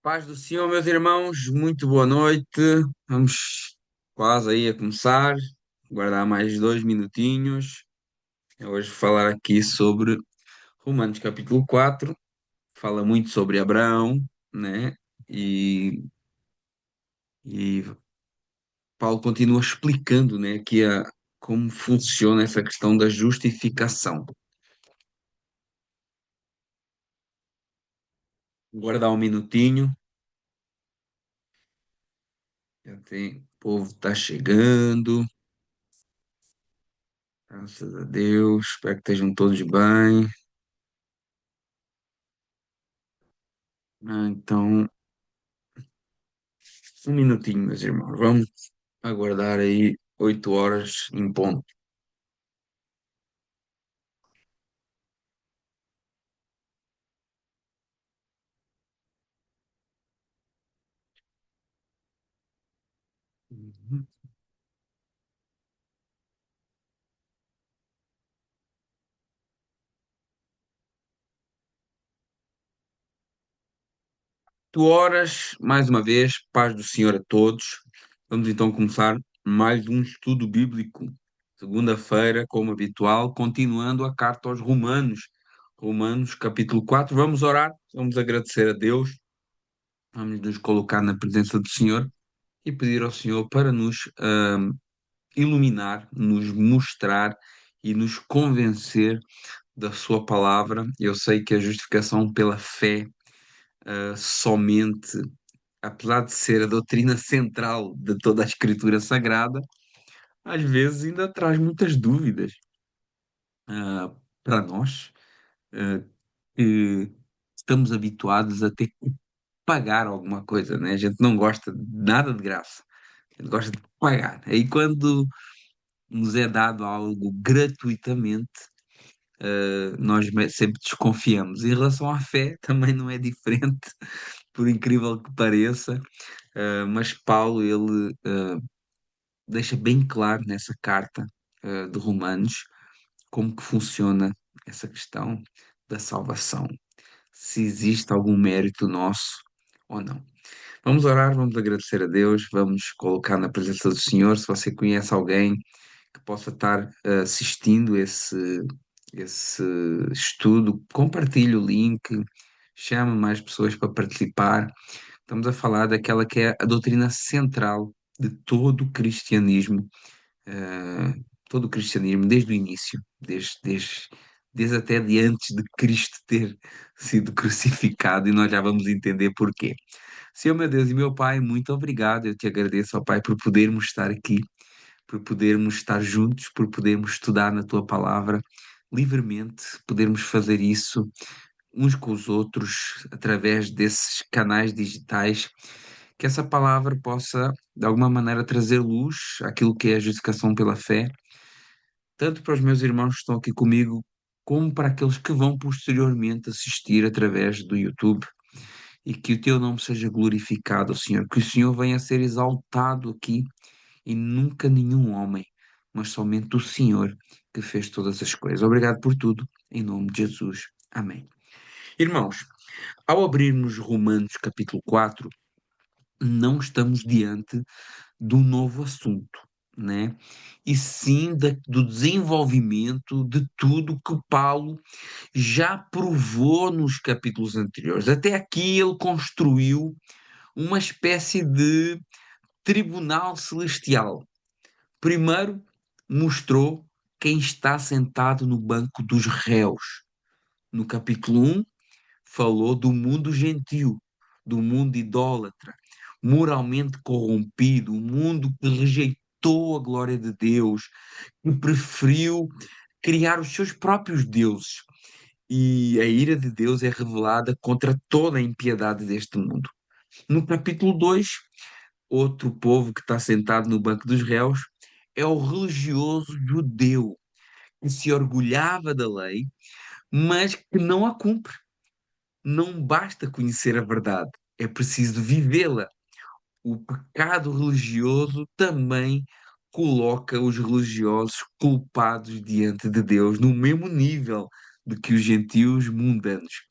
Paz do Senhor, meus irmãos, muito boa noite. Vamos quase aí a começar. Guardar mais 2 minutinhos. Eu hoje vou falar aqui sobre Romanos capítulo 4. Fala muito sobre Abraão, né? E, e Paulo continua explicando, né, como funciona essa questão da justificação. Guardar um minutinho. O povo está chegando. Graças a Deus. Espero que estejam todos bem. Então, um minutinho, meus irmãos. Vamos aguardar aí 8 horas em ponto. Uhum. 8 horas, mais uma vez, paz do Senhor a todos. Vamos então começar mais um estudo bíblico. Segunda-feira, como habitual, continuando a carta aos Romanos. Romanos, capítulo 4. Vamos orar, vamos agradecer a Deus, vamos nos colocar na presença do Senhor e pedir ao Senhor para nos iluminar, nos mostrar e nos convencer da sua palavra. Eu sei que a justificação pela fé, somente, apesar de ser a doutrina central de toda a Escritura Sagrada, às vezes ainda traz muitas dúvidas, ah, para nós, ah, que estamos habituados a ter que pagar alguma coisa, né? A gente não gosta de nada de graça, a gente gosta de pagar. Aí quando nos é dado algo gratuitamente, nós sempre desconfiamos. Em relação à fé, também não é diferente, por incrível que pareça, mas Paulo, ele deixa bem claro nessa carta, de Romanos, como que funciona essa questão da salvação, se existe algum mérito nosso ou não. Vamos orar, vamos agradecer a Deus, vamos colocar na presença do Senhor. Se você conhece alguém que possa estar assistindo esse estudo, compartilhe o link, chame mais pessoas para participar. Estamos a falar daquela que é a doutrina central de todo o cristianismo, desde o início, desde até de antes de Cristo ter sido crucificado, e nós já vamos entender porquê. Senhor meu Deus e meu Pai, muito obrigado. Eu te agradeço, ó Pai, por podermos estar aqui, por podermos estar juntos, por podermos estudar na tua palavra livremente, podermos fazer isso uns com os outros através desses canais digitais, que essa palavra possa, de alguma maneira, trazer luz àquilo que é a justificação pela fé, tanto para os meus irmãos que estão aqui comigo, como para aqueles que vão posteriormente assistir através do YouTube, e que o teu nome seja glorificado, Senhor, que o Senhor venha a ser exaltado aqui e nunca nenhum homem, mas somente o Senhor que fez todas as coisas. Obrigado por tudo, em nome de Jesus. Amém. Irmãos, ao abrirmos Romanos capítulo 4, não estamos diante de um novo assunto, né? E sim do desenvolvimento de tudo que Paulo já provou nos capítulos anteriores. Até aqui ele construiu uma espécie de tribunal celestial. Primeiro, mostrou quem está sentado no banco dos réus. No capítulo 1, falou do mundo gentio, do mundo idólatra, moralmente corrompido, um mundo que rejeitou a glória de Deus, que preferiu criar os seus próprios deuses. E a ira de Deus é revelada contra toda a impiedade deste mundo. No capítulo 2, outro povo que está sentado no banco dos réus é o religioso judeu, que se orgulhava da lei, mas que não a cumpre. Não basta conhecer a verdade, é preciso vivê-la. O pecado religioso também coloca os religiosos culpados diante de Deus no mesmo nível de que os gentios mundanos.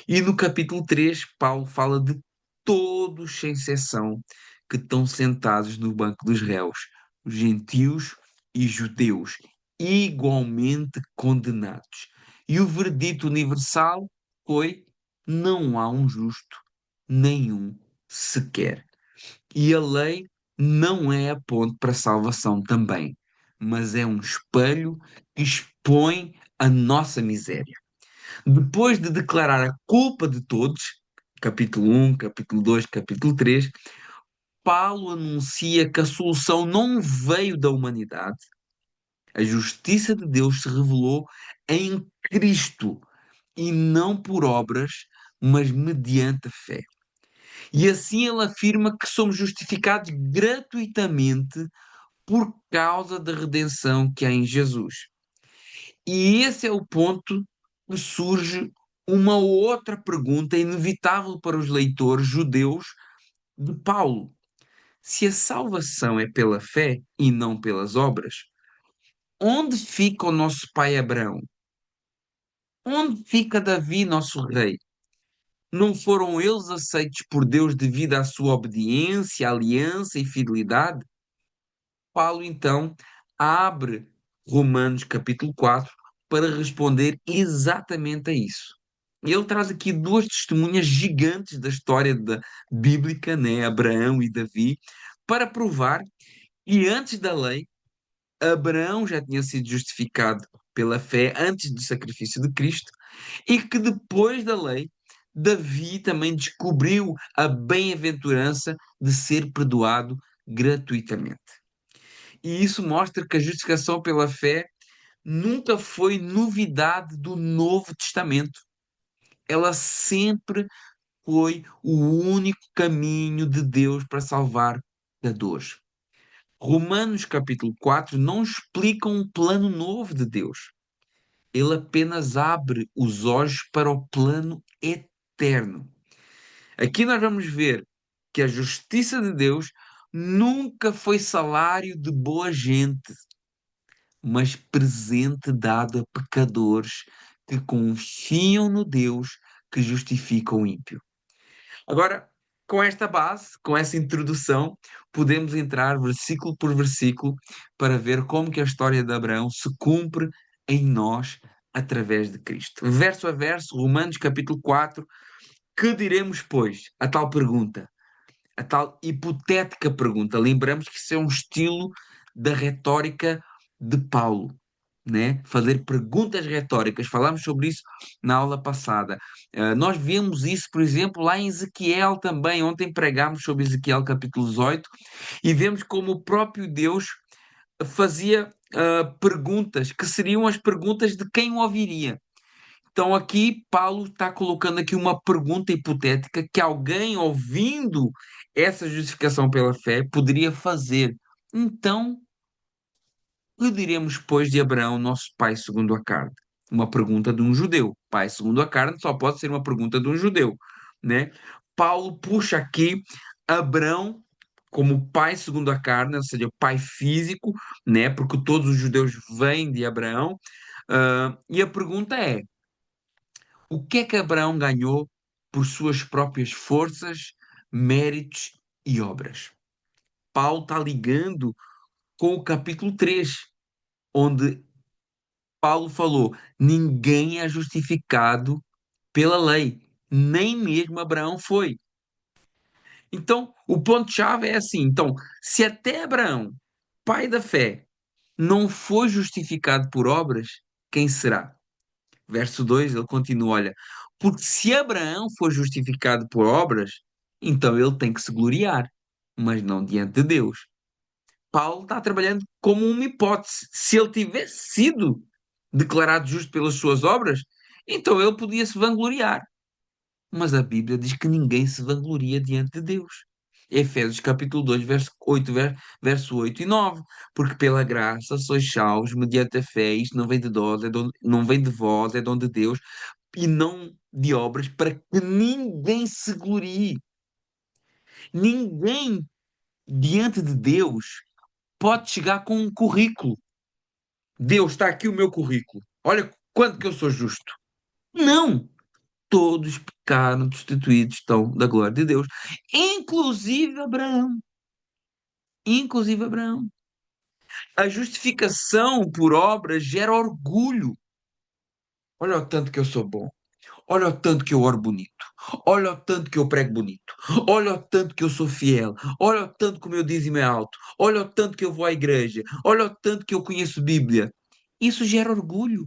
E no capítulo 3, Paulo fala de todos, sem exceção, que estão sentados no banco dos réus, gentios e judeus, igualmente condenados. E o veredito universal foi: não há um justo, nenhum sequer. E a lei não é a ponte para a salvação também, mas é um espelho que expõe a nossa miséria. Depois de declarar a culpa de todos, capítulo 1, capítulo 2, capítulo 3, Paulo anuncia que a solução não veio da humanidade. A justiça de Deus se revelou em Cristo e não por obras, mas mediante a fé. E assim ele afirma que somos justificados gratuitamente por causa da redenção que há em Jesus. E esse é o ponto que surge uma outra pergunta inevitável para os leitores judeus de Paulo. Se a salvação é pela fé e não pelas obras, onde fica o nosso pai Abraão? Onde fica Davi, nosso rei? Não foram eles aceitos por Deus devido à sua obediência, aliança e fidelidade? Paulo então abre Romanos capítulo 4 para responder exatamente a isso. Ele traz aqui duas testemunhas gigantes da história bíblica, né? Abraão e Davi, para provar que antes da lei, Abraão já tinha sido justificado pela fé antes do sacrifício de Cristo e que depois da lei, Davi também descobriu a bem-aventurança de ser perdoado gratuitamente. E isso mostra que a justificação pela fé nunca foi novidade do Novo Testamento. Ela sempre foi o único caminho de Deus para salvar pecadores. Romanos capítulo 4 não explica um plano novo de Deus. Ele apenas abre os olhos para o plano eterno. Aqui nós vamos ver que a justiça de Deus nunca foi salário de boa gente, mas presente dado a pecadores que confiam no Deus que justifica o ímpio. Agora, com esta base, com essa introdução, podemos entrar versículo por versículo para ver como que a história de Abraão se cumpre em nós através de Cristo. Verso a verso, Romanos capítulo 4, que diremos, pois? A tal pergunta, a tal hipotética pergunta. Lembramos que isso é um estilo da retórica de Paulo, né? Fazer perguntas retóricas. Falámos sobre isso na aula passada. Nós vemos isso, por exemplo, lá em Ezequiel também. Ontem pregámos sobre Ezequiel capítulo 18 e vemos como o próprio Deus fazia perguntas que seriam as perguntas de quem o ouviria. Então aqui Paulo está colocando aqui uma pergunta hipotética que alguém ouvindo essa justificação pela fé poderia fazer. Então, que diremos, pois, de Abraão, nosso pai segundo a carne? Uma pergunta de um judeu. Pai segundo a carne só pode ser uma pergunta de um judeu, né? Paulo puxa aqui Abraão como pai segundo a carne, ou seja, pai físico, né? Porque todos os judeus vêm de Abraão. E a pergunta é: o que é que Abraão ganhou por suas próprias forças, méritos e obras? Paulo está ligando com o capítulo 3, onde Paulo falou: ninguém é justificado pela lei, nem mesmo Abraão foi. Então, o ponto-chave é assim: então, se até Abraão, pai da fé, não foi justificado por obras, quem será? Verso 2, ele continua: olha, porque se Abraão for justificado por obras, então ele tem que se gloriar, mas não diante de Deus. Paulo está trabalhando como uma hipótese. Se ele tivesse sido declarado justo pelas suas obras, então ele podia se vangloriar. Mas a Bíblia diz que ninguém se vangloria diante de Deus. Efésios capítulo 2, verso 8, verso 8 e 9. Porque pela graça sois salvos mediante a fé, isto não vem de vós, não vem de vós, é dom de Deus, e não de obras, para que ninguém se glorie. Ninguém diante de Deus pode chegar com um currículo. Deus, está aqui o meu currículo. Olha quanto que eu sou justo. Não! todos pecaram, destituídos estão da glória de Deus, inclusive Abraão. Inclusive Abraão. A justificação por obras gera orgulho. Olha o tanto que eu sou bom. Olha o tanto que eu oro bonito. Olha o tanto que eu prego bonito. Olha o tanto que eu sou fiel. Olha o tanto que o meu dízimo é alto. Olha o tanto que eu vou à igreja. Olha o tanto que eu conheço Bíblia. Isso gera orgulho.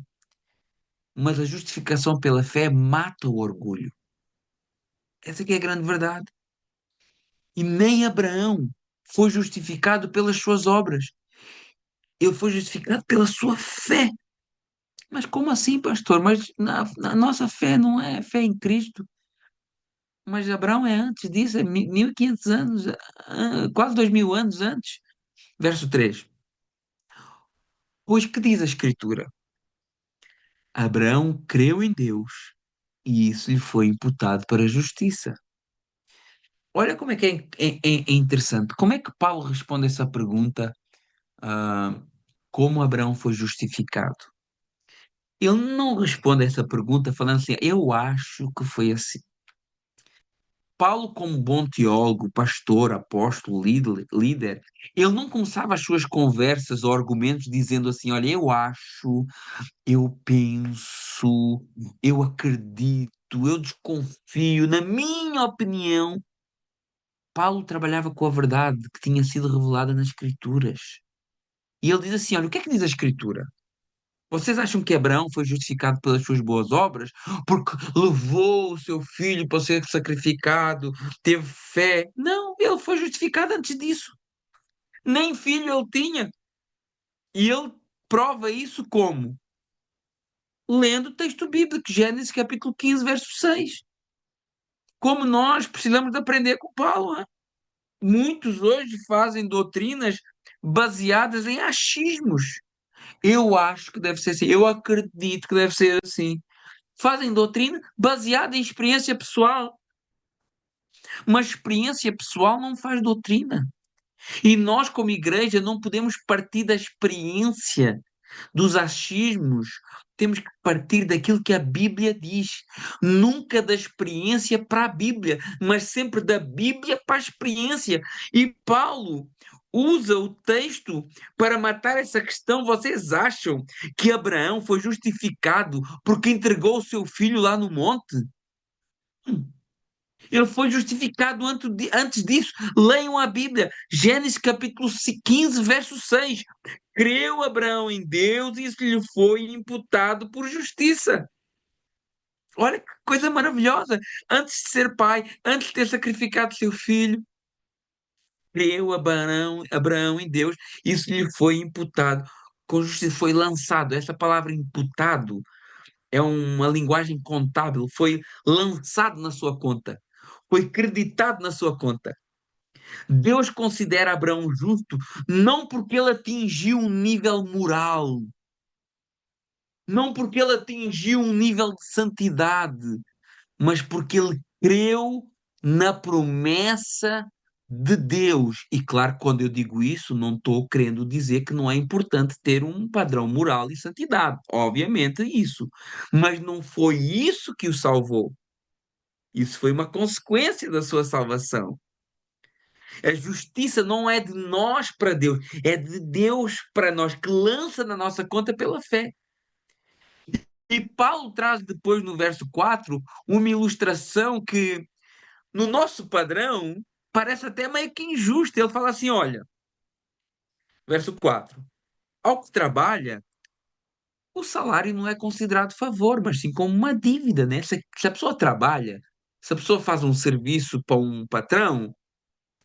Mas a justificação pela fé mata o orgulho. Essa que é a grande verdade. E nem Abraão foi justificado pelas suas obras. Ele foi justificado pela sua fé. Mas como assim, pastor? Mas na nossa fé não é fé em Cristo. Mas Abraão é antes disso, é 1500 anos, quase 2000 anos antes. Verso 3. Pois que diz a Escritura? Abraão creu em Deus e isso lhe foi imputado para a justiça. Olha como é que é interessante. Como é que Paulo responde essa pergunta? ah, como Abraão foi justificado? Ele não responde essa pergunta falando assim, eu acho que foi assim. Paulo, como bom teólogo, pastor, apóstolo, líder, ele não começava as suas conversas ou argumentos dizendo assim: olha, eu acho, eu penso, eu acredito, eu desconfio, na minha opinião. Paulo trabalhava com a verdade que tinha sido revelada nas Escrituras. E ele diz assim: olha, o que é que diz a Escritura? Vocês acham que Abraão foi justificado pelas suas boas obras? Porque levou o seu filho para ser sacrificado, teve fé? Não, ele foi justificado antes disso. Nem filho ele tinha. E ele prova isso como? Lendo o texto bíblico, Gênesis capítulo 15, verso 6. Como nós precisamos de aprender com Paulo. Hein? Muitos hoje fazem doutrinas baseadas em achismos. Eu acho que deve ser assim. Eu acredito que deve ser assim. Fazem doutrina baseada em experiência pessoal. Mas experiência pessoal não faz doutrina. E nós, como igreja, não podemos partir da experiência, dos achismos. Temos que partir daquilo que a Bíblia diz. Nunca da experiência para a Bíblia, mas sempre da Bíblia para a experiência. E Paulo usa o texto para matar essa questão. Vocês acham que Abraão foi justificado porque entregou o seu filho lá no monte? Ele foi justificado antes disso. Leiam a Bíblia. Gênesis capítulo 15, verso 6. Creu Abraão em Deus e isso lhe foi imputado por justiça. Olha que coisa maravilhosa. Antes de ser pai, antes de ter sacrificado seu filho, creu Abraão em Deus, isso lhe foi imputado. Com justiça foi lançado. Essa palavra imputado é uma linguagem contábil. Foi lançado na sua conta. Foi creditado na sua conta. Deus considera Abraão justo não porque ele atingiu um nível moral, não porque ele atingiu um nível de santidade, mas porque ele creu na promessa de Deus. E claro, quando eu digo isso, não estou querendo dizer que não é importante ter um padrão moral e santidade. Obviamente isso. Mas não foi isso que o salvou. Isso foi uma consequência da sua salvação. A justiça não é de nós para Deus, é de Deus para nós, que lança na nossa conta pela fé. E Paulo traz depois no verso 4 uma ilustração que, no nosso padrão, parece até meio que injusta. Ele fala assim: olha, verso 4: ao que trabalha, o salário não é considerado favor, mas sim como uma dívida, né? Se a pessoa trabalha, se a pessoa faz um serviço para um patrão,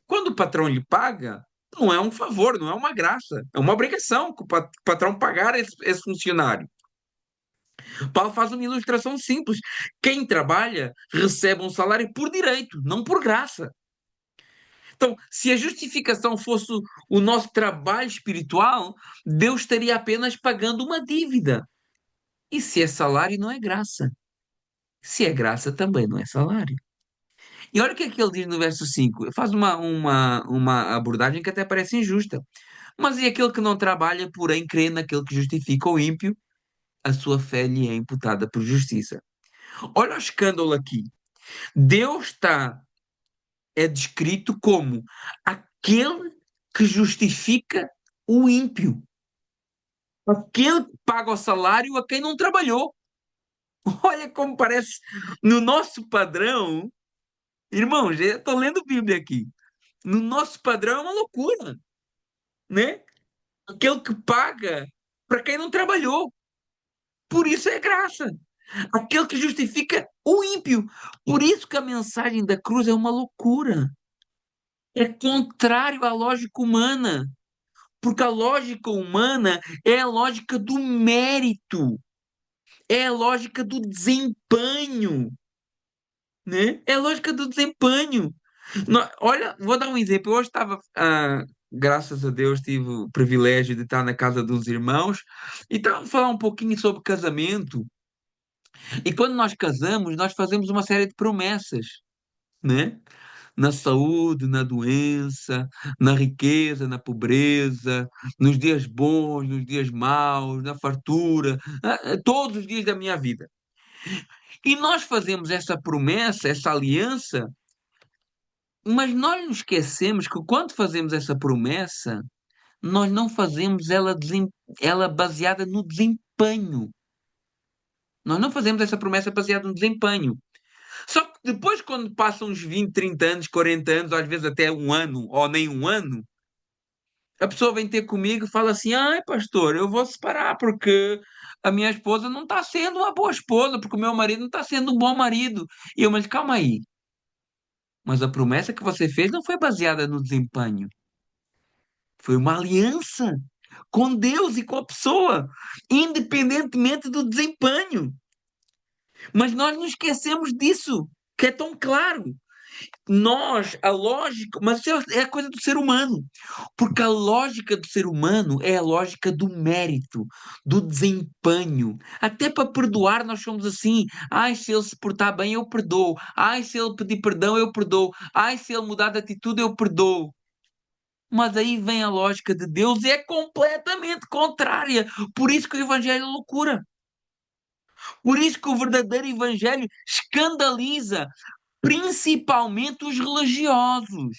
quando o patrão lhe paga, não é um favor, não é uma graça, é uma obrigação que o patrão pagar esse funcionário. Paulo faz uma ilustração simples. Quem trabalha recebe um salário por direito, não por graça. Então, se a justificação fosse o nosso trabalho espiritual, Deus estaria apenas pagando uma dívida. E se é salário, não é graça. Se é graça, também não é salário. E olha o que é que ele diz no verso 5. Faz uma abordagem que até parece injusta. Mas e aquele que não trabalha, porém crê naquele que justifica o ímpio, a sua fé lhe é imputada por justiça. Olha o escândalo aqui. Deus é descrito como aquele que justifica o ímpio, aquele que paga o salário a quem não trabalhou. Olha como parece no nosso padrão, irmãos, eu estou lendo Bíblia aqui. No nosso padrão é uma loucura, né? Aquele que paga para quem não trabalhou. Por isso é graça. Aquele que justifica o ímpio. Por isso que a mensagem da cruz é uma loucura. É contrário à lógica humana. Porque a lógica humana é a lógica do mérito, é a lógica do desempenho, né? É a lógica do desempenho. Olha, vou dar um exemplo. Eu hoje estava, graças a Deus, tive o privilégio de estar na casa dos irmãos e estava a falar um pouquinho sobre casamento. E quando nós casamos, nós fazemos uma série de promessas, né? Na saúde, na doença, na riqueza, na pobreza, nos dias bons, nos dias maus, na fartura, todos os dias da minha vida. E nós fazemos essa promessa, essa aliança, mas nós nos esquecemos que quando fazemos essa promessa, nós não fazemos ela baseada no desempenho. Nós não fazemos essa promessa baseada no desempenho. Só que depois, quando passam uns 20, 30 anos, 40 anos, ou às vezes até um ano, ou nem um ano, a pessoa vem ter comigo e fala assim: ai, pastor, eu vou separar porque a minha esposa não está sendo uma boa esposa, porque o meu marido não está sendo um bom marido. E eu, mas calma aí. Mas a promessa que você fez não foi baseada no desempenho. Foi uma aliança com Deus e com a pessoa, independentemente do desempenho. Mas nós não esquecemos disso, que é tão claro. Nós, a lógica, mas isso é a coisa do ser humano, porque a lógica do ser humano é a lógica do mérito, do desempenho. Até para perdoar, nós somos assim. Ai, se ele se portar bem, eu perdoo. Ai, se ele pedir perdão, eu perdoo. Ai, se ele mudar de atitude, eu perdoo. Mas aí vem a lógica de Deus e é completamente contrária. Por isso que o evangelho é loucura. Por isso que o verdadeiro evangelho escandaliza principalmente os religiosos.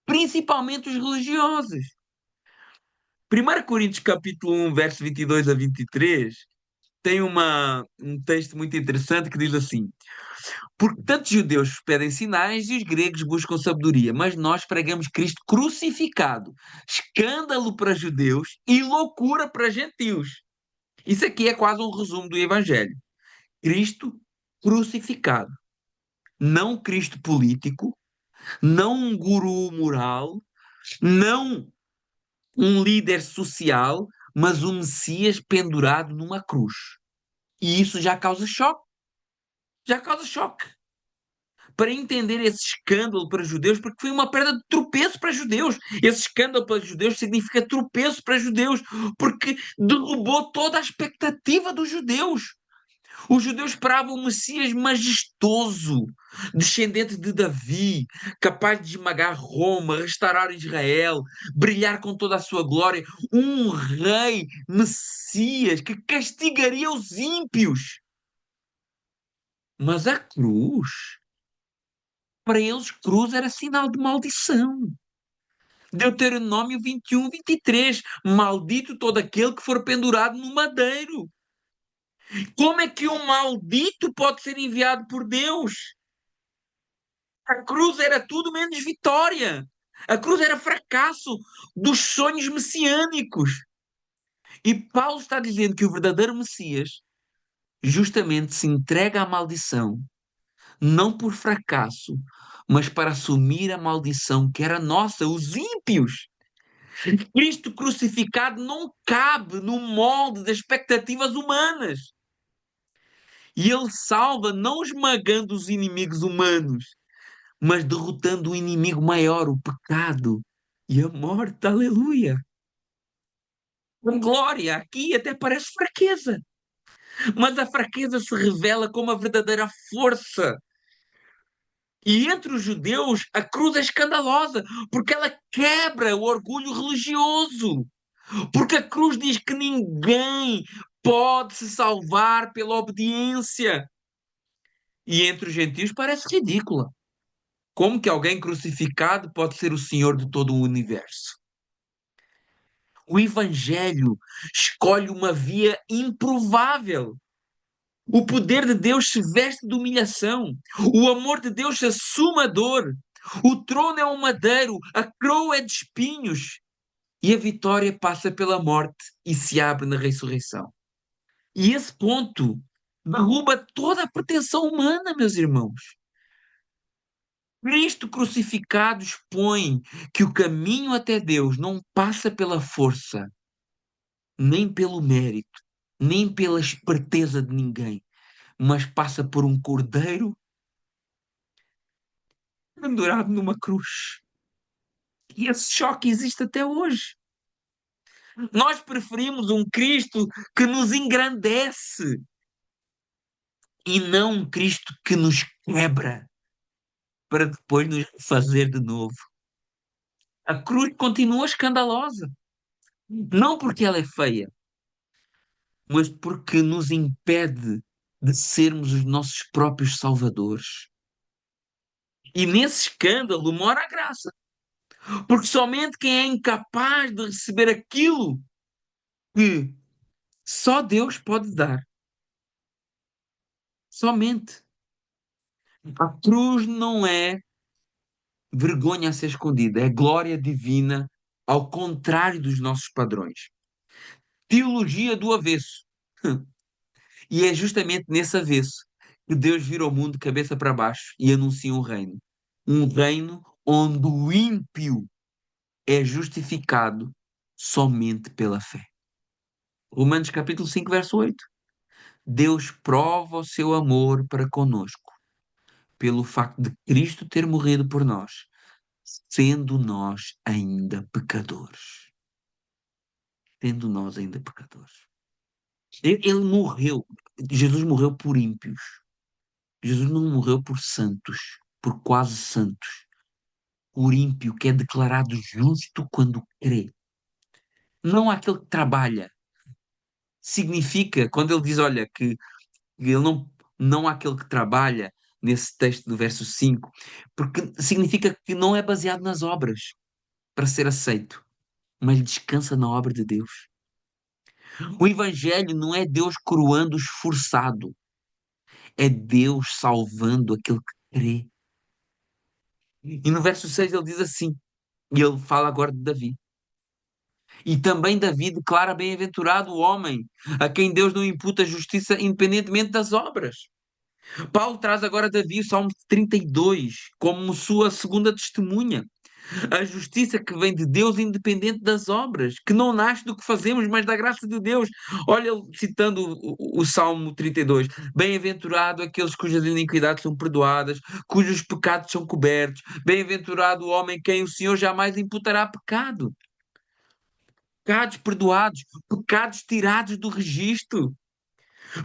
Principalmente os religiosos. 1 Coríntios capítulo 1, verso 22 a 23, tem um texto muito interessante que diz assim: porque tanto os judeus pedem sinais e os gregos buscam sabedoria, mas nós pregamos Cristo crucificado, escândalo para judeus e loucura para gentios. Isso aqui é quase um resumo do Evangelho. Cristo crucificado. Não Cristo político, não um guru moral, não um líder social, mas um Messias pendurado numa cruz. E isso já causa choque. Já causa choque. Para entender esse escândalo para os judeus, porque foi uma perda de tropeço para os judeus. Esse escândalo para os judeus significa tropeço para os judeus, porque derrubou toda a expectativa dos judeus. Os judeus esperavam um Messias majestoso, descendente de Davi, capaz de esmagar Roma, restaurar Israel, brilhar com toda a sua glória, um rei Messias que castigaria os ímpios. Mas a cruz, para eles, cruz era sinal de maldição. Deuteronômio 21, 23. Maldito todo aquele que for pendurado no madeiro. Como é que um maldito pode ser enviado por Deus? A cruz era tudo menos vitória. A cruz era fracasso dos sonhos messiânicos. E Paulo está dizendo que o verdadeiro Messias justamente se entrega à maldição, não por fracasso, mas para assumir a maldição que era nossa, os ímpios. Cristo crucificado não cabe no molde das expectativas humanas. E ele salva não esmagando os inimigos humanos, mas derrotando o inimigo maior, o pecado e a morte. Aleluia! Com glória, aqui até parece fraqueza, mas a fraqueza se revela como a verdadeira força. E entre os judeus, a cruz é escandalosa, porque ela quebra o orgulho religioso. Porque a cruz diz que ninguém pode se salvar pela obediência. E entre os gentios parece ridícula. Como que alguém crucificado pode ser o Senhor de todo o universo? O Evangelho escolhe uma via improvável. O poder de Deus se veste de humilhação. O amor de Deus se assume a dor. O trono é um madeiro, a coroa é de espinhos. E a vitória passa pela morte e se abre na ressurreição. E esse ponto derruba toda a pretensão humana, meus irmãos. Cristo crucificado expõe que o caminho até Deus não passa pela força, nem pelo mérito, nem pela esperteza de ninguém, mas passa por um cordeiro pendurado numa cruz. E esse choque existe até hoje. Nós preferimos um Cristo que nos engrandece e não um Cristo que nos quebra para depois nos fazer de novo. A cruz continua escandalosa, não porque ela é feia, mas porque nos impede de sermos os nossos próprios salvadores. E nesse escândalo mora a graça, porque somente quem é incapaz de receber aquilo que só Deus pode dar, somente. A cruz não é vergonha a ser escondida, é glória divina, ao contrário dos nossos padrões. Teologia do avesso. E é justamente nesse avesso que Deus vira o mundo de cabeça para baixo e anuncia um reino. Um reino onde o ímpio é justificado somente pela fé. Romanos capítulo 5, verso 8. Deus prova o seu amor para conosco pelo facto de Cristo ter morrido por nós, sendo nós ainda pecadores. Sendo nós ainda pecadores. Ele morreu, Jesus morreu por ímpios. Jesus não morreu por santos, por quase santos. Por ímpio que é declarado justo quando crê. Não aquele que trabalha. Significa, quando ele diz, olha, que ele não há aquele que trabalha, nesse texto do verso 5, porque significa que não é baseado nas obras para ser aceito, mas descansa na obra de Deus. O Evangelho não é Deus coroando o esforçado, é Deus salvando aquele que crê. E no verso 6 ele diz assim, e ele fala agora de Davi. E também Davi declara bem-aventurado o homem a quem Deus não imputa justiça independentemente das obras. Paulo traz agora Davi, o Salmo 32, como sua segunda testemunha. A justiça que vem de Deus independente das obras, que não nasce do que fazemos, mas da graça de Deus. Olha, citando o Salmo 32, bem-aventurado aqueles cujas iniquidades são perdoadas, cujos pecados são cobertos. Bem-aventurado o homem quem o Senhor jamais imputará pecado. Pecados perdoados, pecados tirados do registro,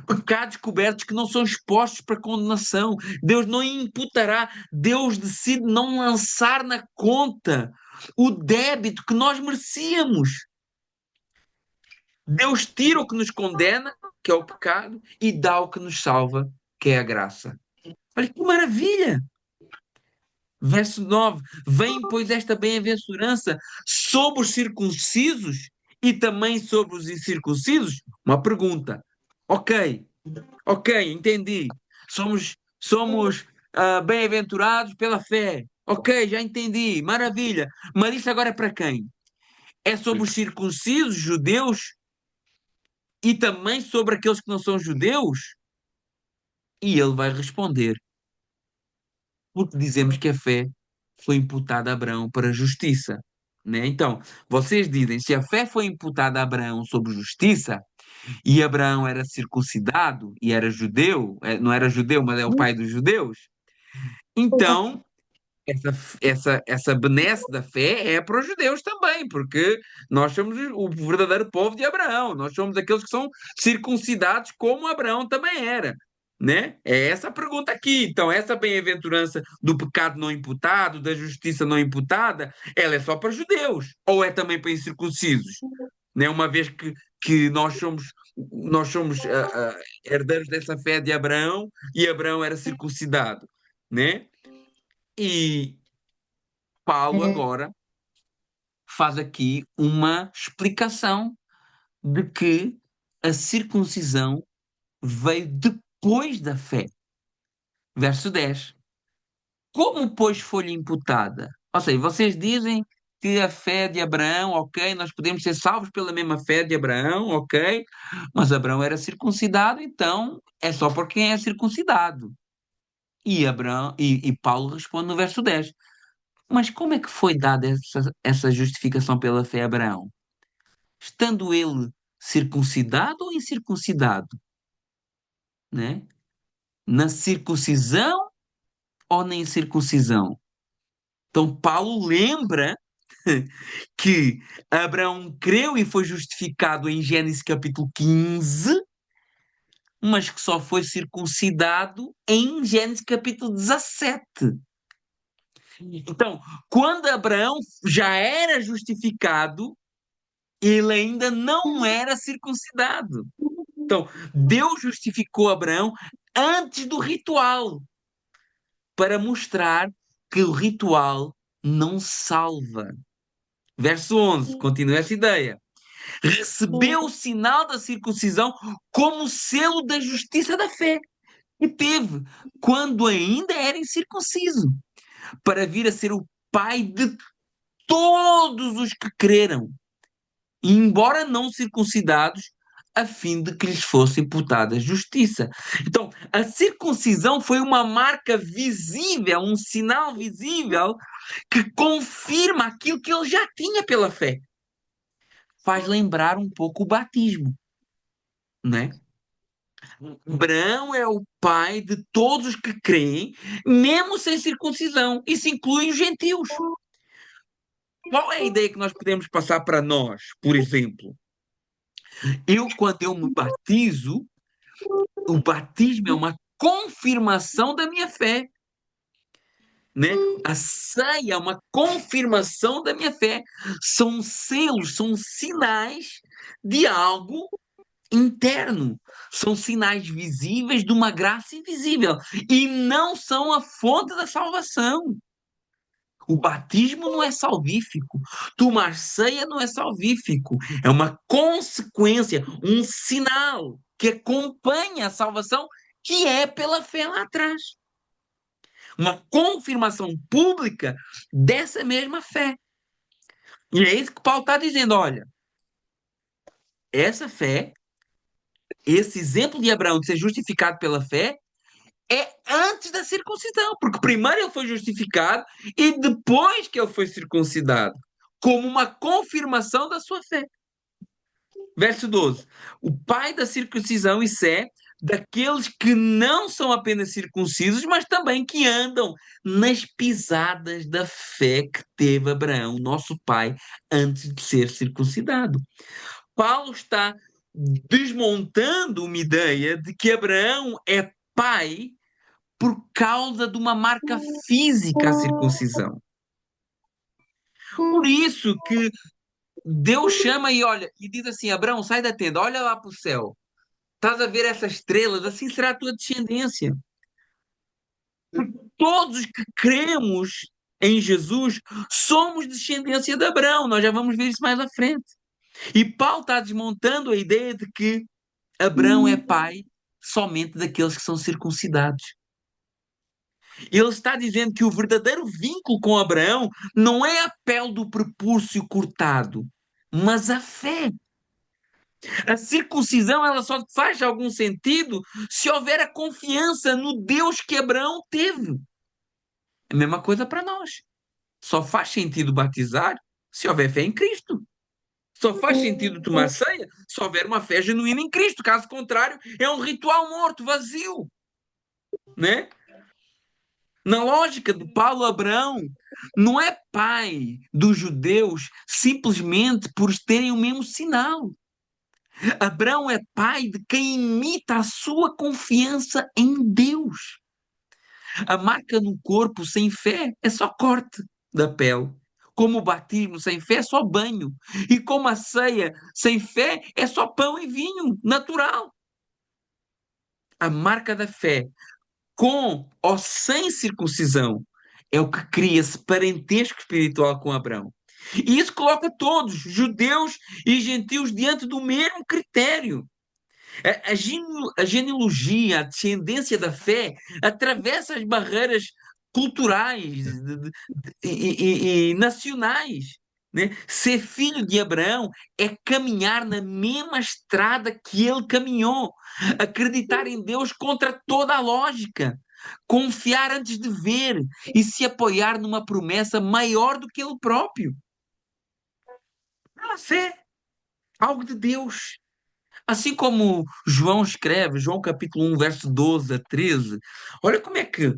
pecados cobertos que não são expostos para condenação. Deus não imputará, Deus decide não lançar na conta o débito que nós merecíamos. Deus tira o que nos condena, que é o pecado, e dá o que nos salva, que é a graça. Olha que maravilha! Verso 9: vem, pois, esta bem-aventurança sobre os circuncisos e também sobre os incircuncisos? Uma pergunta. Ok, ok, entendi. Somos bem-aventurados pela fé. Ok, já entendi. Maravilha. Mas isso agora é para quem? É sobre os circuncisos, judeus, e também sobre aqueles que não são judeus? E ele vai responder, porque dizemos que a fé foi imputada a Abraão para justiça. Né? Então, vocês dizem, se a fé foi imputada a Abraão sobre justiça, e Abraão era circuncidado e era judeu, não era judeu, mas é o pai dos judeus, então essa benesse da fé é para os judeus também, porque nós somos o verdadeiro povo de Abraão, nós somos aqueles que são circuncidados como Abraão também era. Né? É essa a pergunta aqui. Então, essa bem-aventurança do pecado não imputado, da justiça não imputada, ela é só para judeus ou é também para incircuncisos? Né? Uma vez que nós somos nós somos herdeiros dessa fé de Abraão e Abraão era circuncidado, né? E Paulo agora faz aqui uma explicação de que a circuncisão veio depois da fé. Verso 10. Como, pois, foi-lhe imputada? Ou seja, vocês dizem que a fé de Abraão, ok, nós podemos ser salvos pela mesma fé de Abraão, ok, mas Abraão era circuncidado, então é só por quem é circuncidado. E Paulo responde no verso 10. Mas como é que foi dada essa justificação pela fé a Abraão? Estando ele circuncidado ou incircuncidado, né? Na circuncisão ou na incircuncisão? Então Paulo lembra que Abraão creu e foi justificado em Gênesis capítulo 15, mas que só foi circuncidado em Gênesis capítulo 17. Então, quando Abraão já era justificado, ele ainda não era circuncidado. Então, Deus justificou Abraão antes do ritual, para mostrar que o ritual não salva. Verso 11, continua essa ideia. Recebeu o sinal da circuncisão como selo da justiça da fé que teve quando ainda era incircunciso, para vir a ser o pai de todos os que creram, e embora não circuncidados, a fim de que lhes fosse imputada justiça. Então, a circuncisão foi uma marca visível, um sinal visível que confirma aquilo que ele já tinha pela fé. Faz lembrar um pouco o batismo, né? Abraão é o pai de todos os que creem, mesmo sem circuncisão. Isso inclui os gentios. Qual é a ideia que nós podemos passar para nós, por exemplo? Quando eu me batizo, o batismo é uma confirmação da minha fé, né? A ceia é uma confirmação da minha fé. São selos, são sinais de algo interno. São sinais visíveis de uma graça invisível e não são a fonte da salvação. O batismo não é salvífico. Tomar ceia não é salvífico. É uma consequência, um sinal que acompanha a salvação, que é pela fé lá atrás. Uma confirmação pública dessa mesma fé. E é isso que Paulo está dizendo. Olha, essa fé, esse exemplo de Abraão de ser justificado pela fé, é antes da circuncisão, porque primeiro ele foi justificado e depois que ele foi circuncidado, como uma confirmação da sua fé. Verso 12: o pai da circuncisão, isso é, daqueles que não são apenas circuncisos, mas também que andam nas pisadas da fé que teve Abraão, nosso pai, antes de ser circuncidado. Paulo está desmontando uma ideia de que Abraão é pai por causa de uma marca física à circuncisão. Por isso que Deus chama e olha, e diz assim: Abraão, sai da tenda, olha lá para o céu. Estás a ver essas estrelas? Assim será a tua descendência. Todos os que cremos em Jesus somos descendência de Abraão. Nós já vamos ver isso mais à frente. E Paulo está desmontando a ideia de que Abraão é pai somente daqueles que são circuncidados. Ele está dizendo que o verdadeiro vínculo com Abraão não é a pele do prepúcio cortado, mas a fé. A circuncisão ela só faz algum sentido se houver a confiança no Deus que Abraão teve. É a mesma coisa para nós. Só faz sentido batizar se houver fé em Cristo. Só faz sentido tomar ceia se houver uma fé genuína em Cristo. Caso contrário, é um ritual morto, vazio, né? Na lógica de Paulo, Abraão não é pai dos judeus simplesmente por terem o mesmo sinal. Abraão é pai de quem imita a sua confiança em Deus. A marca no corpo sem fé é só corte da pele, como o batismo sem fé é só banho, e como a ceia sem fé é só pão e vinho natural. A marca da fé, com ou sem circuncisão, é o que cria esse parentesco espiritual com Abraão. E isso coloca todos, judeus e gentios, diante do mesmo critério. A genealogia, a descendência da fé, atravessa as barreiras culturais e nacionais. Né? Ser filho de Abraão é caminhar na mesma estrada que ele caminhou, acreditar em Deus contra toda a lógica, confiar antes de ver e se apoiar numa promessa maior do que ele próprio. A fé, algo de Deus. Assim como João escreve, João capítulo 1, verso 12 a 13, olha como é que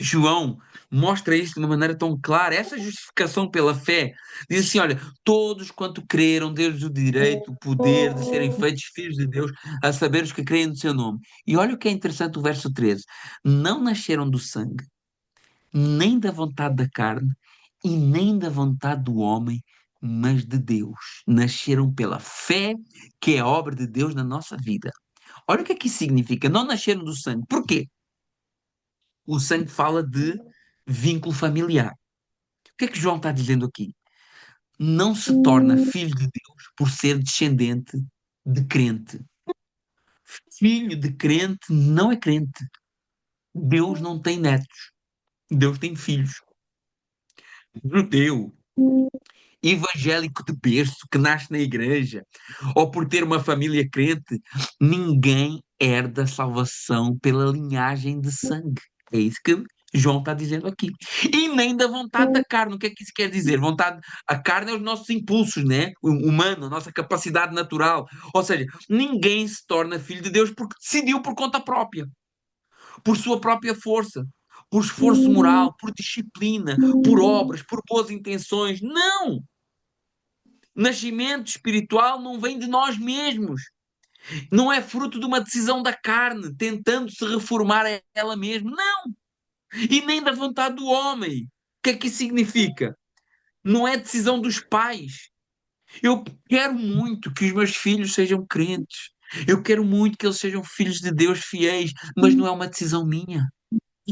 João mostra isso de uma maneira tão clara, essa justificação pela fé. Diz assim: olha, todos quanto creram, Deus o direito, o poder de serem feitos filhos de Deus, a saber os que creem no seu nome. E olha o que é interessante o verso 13: não nasceram do sangue, nem da vontade da carne, e nem da vontade do homem, mas de Deus. Nasceram pela fé, que é a obra de Deus na nossa vida. Olha o que é que isso significa. Não nasceram do sangue. Porquê? O sangue fala de vínculo familiar. O que é que João está dizendo aqui? Não se torna filho de Deus por ser descendente de crente. Filho de crente não é crente. Deus não tem netos. Deus tem filhos. Judeu, evangélico de berço, que nasce na igreja, ou por ter uma família crente, ninguém herda a salvação pela linhagem de sangue. É isso que João está dizendo aqui. E nem da vontade da carne. O que é que isso quer dizer? Vontade, a carne é os nossos impulsos, né? O humano, a nossa capacidade natural. Ou seja, ninguém se torna filho de Deus porque decidiu por conta própria, por sua própria força, por esforço moral, por disciplina, por obras, por boas intenções. Não! Nascimento espiritual não vem de nós mesmos. Não é fruto de uma decisão da carne, tentando se reformar a ela mesma. Não! E nem da vontade do homem. O que é que isso significa? Não é decisão dos pais. Eu quero muito que os meus filhos sejam crentes. Eu quero muito que eles sejam filhos de Deus fiéis, mas não é uma decisão minha.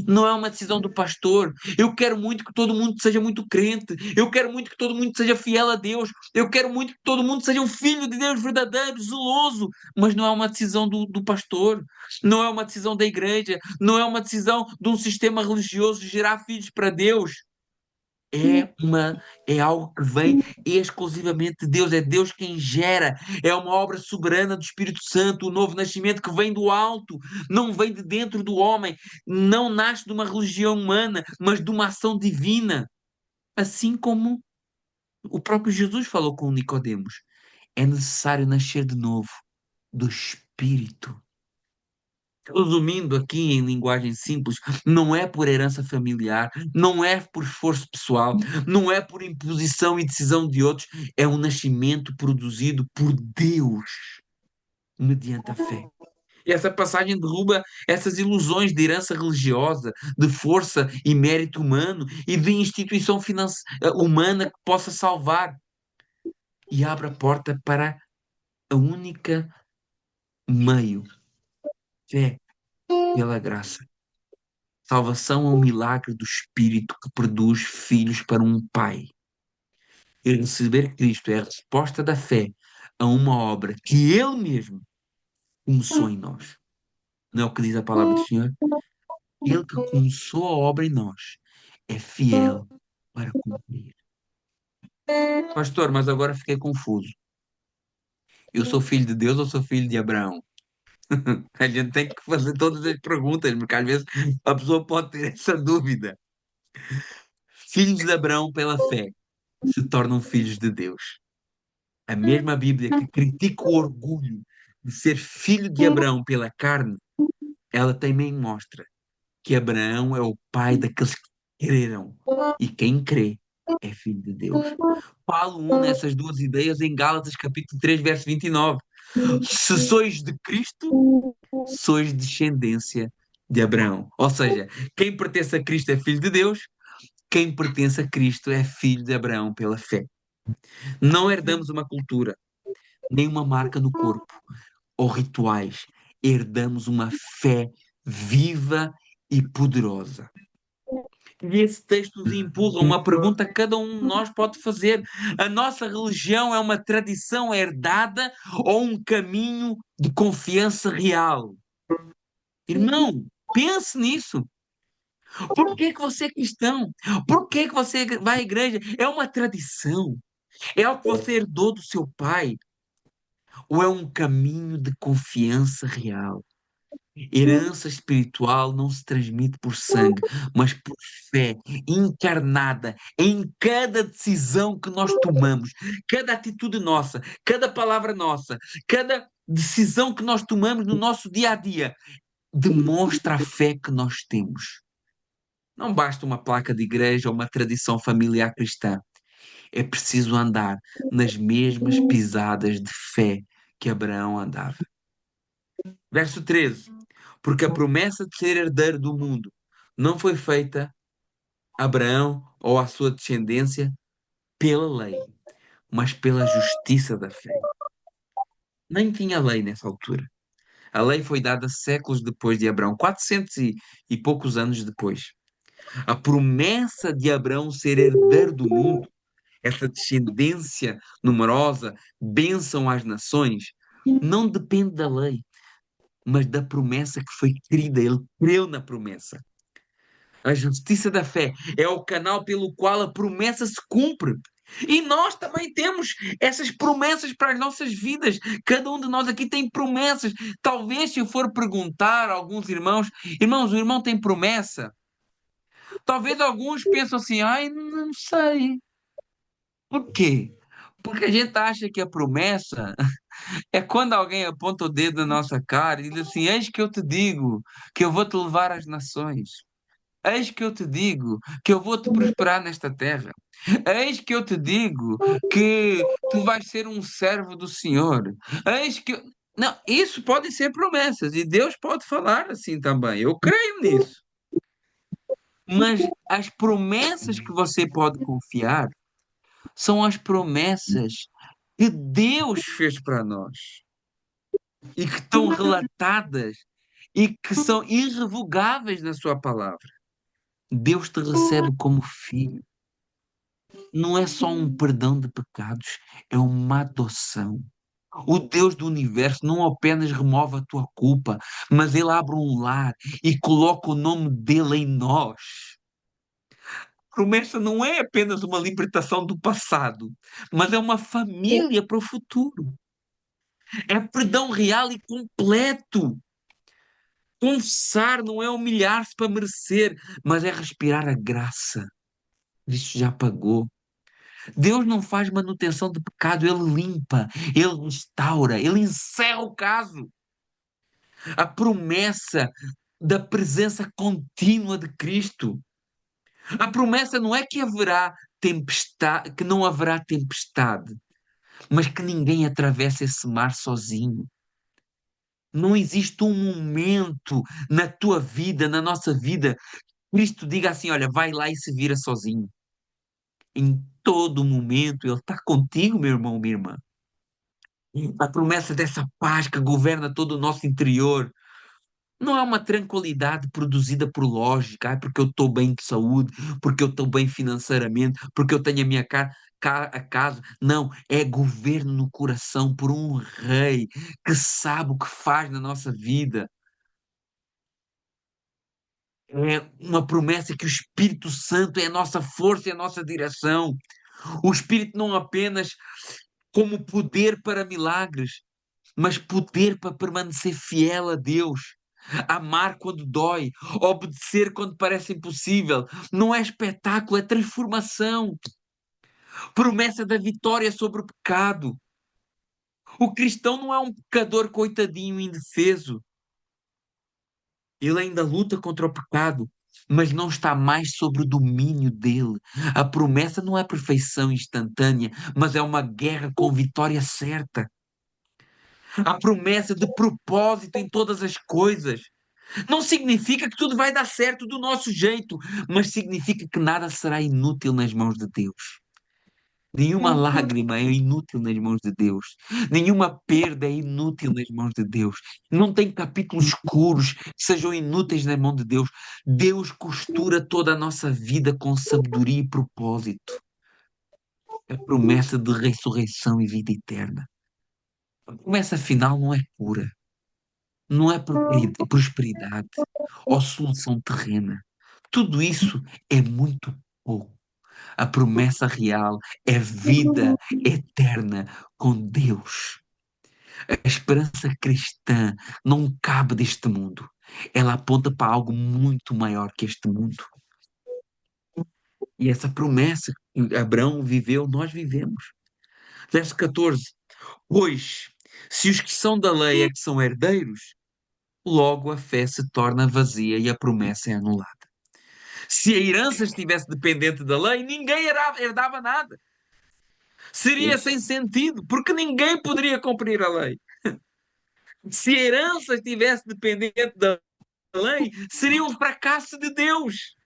Não é uma decisão do pastor. Eu quero muito que todo mundo seja muito crente. Eu quero muito que todo mundo seja fiel a Deus. Eu quero muito que todo mundo seja um filho de Deus verdadeiro, zeloso. Mas não é uma decisão do pastor. Não é uma decisão da igreja. Não é uma decisão de um sistema religioso gerar filhos para Deus. É algo que vem exclusivamente de Deus, é Deus quem gera, é uma obra soberana do Espírito Santo, o novo nascimento que vem do alto, não vem de dentro do homem, não nasce de uma religião humana, mas de uma ação divina. Assim como o próprio Jesus falou com Nicodemos, é necessário nascer de novo do Espírito. Resumindo aqui em linguagem simples, não é por herança familiar, não é por esforço pessoal, não é por imposição e decisão de outros, é um nascimento produzido por Deus mediante a fé. E essa passagem derruba essas ilusões de herança religiosa, de força e mérito humano e de instituição humana que possa salvar e abre a porta para a única meio, fé pela graça. Salvação é um milagre do Espírito que produz filhos para um Pai. E receber Cristo é a resposta da fé a uma obra que Ele mesmo começou em nós. Não é o que diz a palavra do Senhor? Ele que começou a obra em nós é fiel para cumprir. Pastor, mas agora fiquei confuso. Eu sou filho de Deus ou sou filho de Abraão? A gente tem que fazer todas as perguntas, porque às vezes a pessoa pode ter essa dúvida. Filhos de Abraão pela fé se tornam filhos de Deus. A mesma Bíblia que critica o orgulho de ser filho de Abraão pela carne, ela também mostra que Abraão é o pai daqueles que creram. E quem crê é filho de Deus. Paulo une essas duas ideias em Gálatas capítulo 3, verso 29. Se sois de Cristo, sois descendência de Abraão. Ou seja, quem pertence a Cristo é filho de Deus, Quem pertence a Cristo é filho de Abraão pela fé. Não herdamos uma cultura, nem uma marca no corpo, ou rituais. Herdamos uma fé viva e poderosa. E esse texto nos empurra uma pergunta que cada um de nós pode fazer. A nossa religião é uma tradição herdada ou um caminho de confiança real? Irmão, pense nisso. Por que que você é cristão? Por que que você vai à igreja? É uma tradição? É algo que você herdou do seu pai? Ou é um caminho de confiança real? Herança espiritual não se transmite por sangue, mas por fé encarnada em cada decisão que nós tomamos, cada atitude nossa, cada palavra nossa, cada decisão que nós tomamos no nosso dia a dia, demonstra a fé que nós temos. Não basta uma placa de igreja ou uma tradição familiar cristã. É preciso andar nas mesmas pisadas de fé que Abraão andava. Verso 13. Porque a promessa de ser herdeiro do mundo não foi feita a Abraão ou à sua descendência pela lei, mas pela justiça da fé. Nem tinha lei nessa altura. A lei foi dada séculos depois de Abraão, 400 e poucos anos depois. A promessa de Abraão ser herdeiro do mundo, essa descendência numerosa, bênção às nações, não depende da lei, mas da promessa que foi querida. Ele creu na promessa. A justiça da fé é o canal pelo qual a promessa se cumpre. E nós também temos essas promessas para as nossas vidas. Cada um de nós aqui tem promessas. Talvez, se eu for perguntar a alguns irmãos, irmãos, o irmão tem promessa? Talvez alguns pensam assim, ai, não sei. Por quê? Porque a gente acha que a promessa é quando alguém aponta o dedo na nossa cara e diz assim: Eis que eu te digo que eu vou te levar às nações. Eis que eu te digo que eu vou te prosperar nesta terra. Eis que eu te digo que tu vais ser um servo do Senhor. Eis que. Não, isso podem ser promessas e Deus pode falar assim também. Eu creio nisso. Mas as promessas que você pode confiar são as promessas que Deus fez para nós e que estão relatadas e que são irrevogáveis na sua palavra. Deus te recebe como filho. Não é só um perdão de pecados, é uma adoção. O Deus do universo não apenas remove a tua culpa, mas Ele abre um lar e coloca o nome dele em nós. A promessa não é apenas uma libertação do passado, mas é uma família para o futuro. É perdão real e completo. Confessar não é humilhar-se para merecer, mas é respirar a graça. Cristo já pagou. Deus não faz manutenção de pecado, ele limpa, ele restaura, ele encerra o caso. A promessa da presença contínua de Cristo. A promessa não é que haverá tempestade, que não haverá tempestade, mas que ninguém atravessa esse mar sozinho. Não existe um momento na tua vida, na nossa vida, Cristo diga assim: olha, vai lá e se vira sozinho. Em todo momento Ele está contigo, meu irmão, minha irmã. A promessa dessa paz que governa todo o nosso interior não é uma tranquilidade produzida por lógica, porque eu estou bem de saúde, porque eu estou bem financeiramente, porque eu tenho a minha a casa. Não, é governo no coração por um rei que sabe o que faz na nossa vida. É uma promessa que o Espírito Santo é a nossa força e a nossa direção. O Espírito não apenas como poder para milagres, mas poder para permanecer fiel a Deus. Amar quando dói, obedecer quando parece impossível. Não é espetáculo, é transformação. Promessa da vitória sobre o pecado. O cristão não é um pecador coitadinho indefeso. Ele ainda luta contra o pecado, mas não está mais sobre o domínio dele. A promessa não é perfeição instantânea, mas é uma guerra com vitória certa. A promessa de propósito em todas as coisas. Não significa que tudo vai dar certo do nosso jeito, mas significa que nada será inútil nas mãos de Deus. Nenhuma lágrima é inútil nas mãos de Deus. Nenhuma perda é inútil nas mãos de Deus. Não tem capítulos escuros que sejam inúteis na mão de Deus. Deus costura toda a nossa vida com sabedoria e propósito. A promessa de ressurreição e vida eterna. A promessa final não é cura, não é prosperidade ou solução terrena. Tudo isso é muito pouco. A promessa real é vida eterna com Deus. A esperança cristã não cabe deste mundo. Ela aponta para algo muito maior que este mundo. E essa promessa que Abraão viveu, nós vivemos. Verso 14. Pois, se os que são da lei é que são herdeiros, logo a fé se torna vazia e a promessa é anulada. Se a herança estivesse dependente da lei, ninguém herdava nada. Seria sem sentido, porque ninguém poderia cumprir a lei. Se a herança estivesse dependente da lei, seria um fracasso de Deus.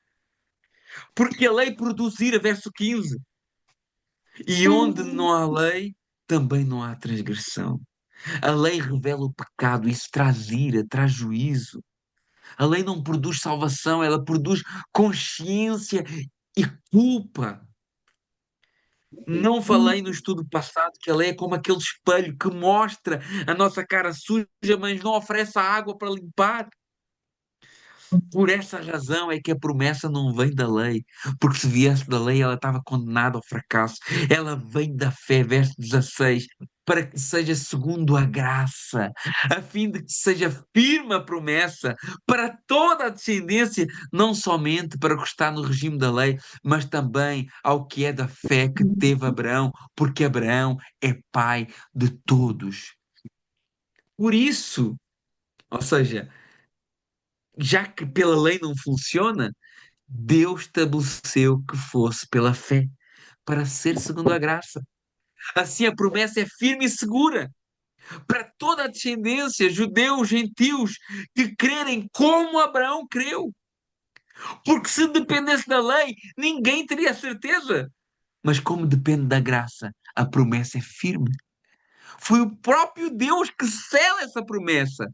Porque a lei produzira, verso 15. E onde não há lei, também não há transgressão. A lei revela o pecado, isso traz ira, traz juízo. A lei não produz salvação, ela produz consciência e culpa. Não falei no estudo passado que a lei é como aquele espelho que mostra a nossa cara suja, mas não oferece a água para limpar. Por essa razão é que a promessa não vem da lei, porque se viesse da lei ela estava condenada ao fracasso. Ela vem da fé, verso 16, para que seja segundo a graça, a fim de que seja firme a promessa para toda a descendência, não somente para o que está no regime da lei, mas também ao que é da fé que teve Abraão, porque Abraão é pai de todos. Por isso, ou seja, já que pela lei não funciona, Deus estabeleceu que fosse pela fé, para ser segundo a graça. Assim a promessa é firme e segura para toda a descendência, judeus, gentios, que crerem como Abraão creu. Porque se dependesse da lei, ninguém teria certeza. Mas como depende da graça, a promessa é firme. Foi o próprio Deus que sela essa promessa.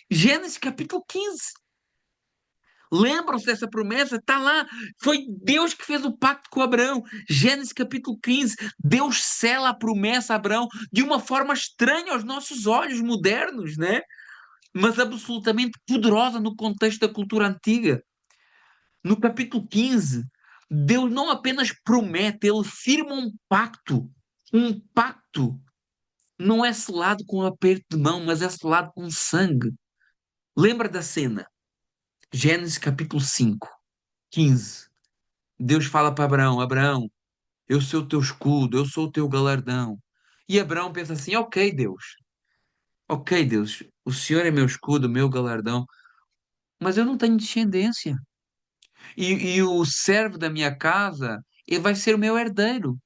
Gênesis capítulo 15. Lembram-se dessa promessa? Está lá. Foi Deus que fez o pacto com Abraão. Gênesis capítulo 15. Deus sela a promessa a Abraão de uma forma estranha aos nossos olhos modernos, né? Mas absolutamente poderosa no contexto da cultura antiga. No capítulo 15, Deus não apenas promete, ele firma um pacto. Um pacto não é selado com um aperto de mão, mas é selado com sangue. Lembra da cena? Gênesis capítulo 5, 15. Deus fala para Abraão: Abraão, eu sou o teu escudo, eu sou o teu galardão. E Abraão pensa assim: ok, Deus, o Senhor é meu escudo, meu galardão, mas eu não tenho descendência. E o servo da minha casa, ele vai ser o meu herdeiro.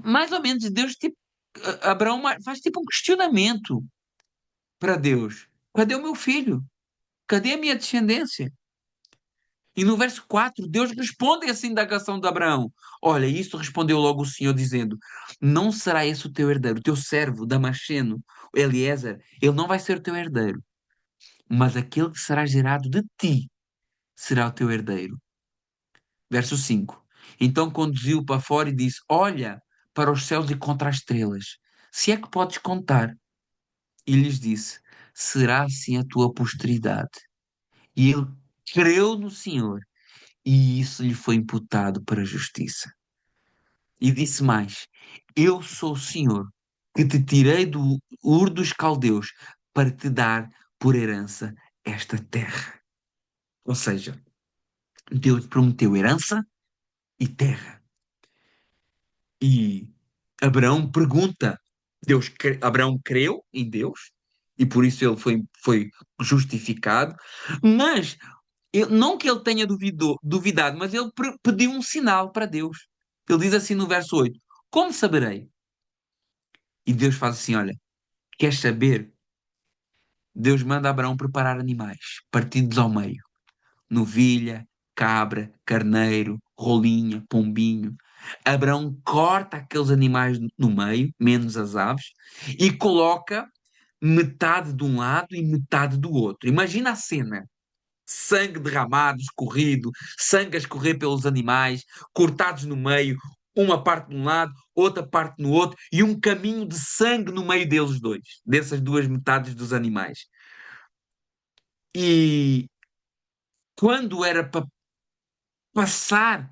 Mais ou menos, Deus, tipo, Abraão faz tipo um questionamento para Deus: cadê o meu filho? Cadê a minha descendência? E no verso 4, Deus responde a essa indagação de Abraão. Olha, isso respondeu logo o Senhor, dizendo: não será esse o teu herdeiro, o teu servo, Damasceno, Eliezer, ele não vai ser o teu herdeiro, mas aquele que será gerado de ti será o teu herdeiro. Verso 5. Então conduziu-o para fora e disse: olha para os céus e contra as estrelas, se é que podes contar. E lhes disse: será assim a tua posteridade. E ele creu no Senhor e isso lhe foi imputado para a justiça. E disse mais: eu sou o Senhor, que te tirei do Ur dos Caldeus para te dar por herança esta terra. Ou seja, Deus prometeu herança e terra. E Abraão pergunta, Abraão creu em Deus, e por isso ele foi justificado, mas não que ele tenha duvidado, mas ele pediu um sinal para Deus. Ele diz assim no verso 8: como saberei? E Deus faz assim: olha, queres saber? Deus manda Abraão preparar animais, partidos ao meio. Novilha, cabra, carneiro, rolinha, pombinho. Abraão corta aqueles animais no meio, menos as aves, e coloca metade de um lado e metade do outro. Imagina a cena. Sangue derramado, escorrido, sangue a escorrer pelos animais, cortados no meio, uma parte de um lado, outra parte no outro, e um caminho de sangue no meio deles dois, dessas duas metades dos animais. E quando era para passar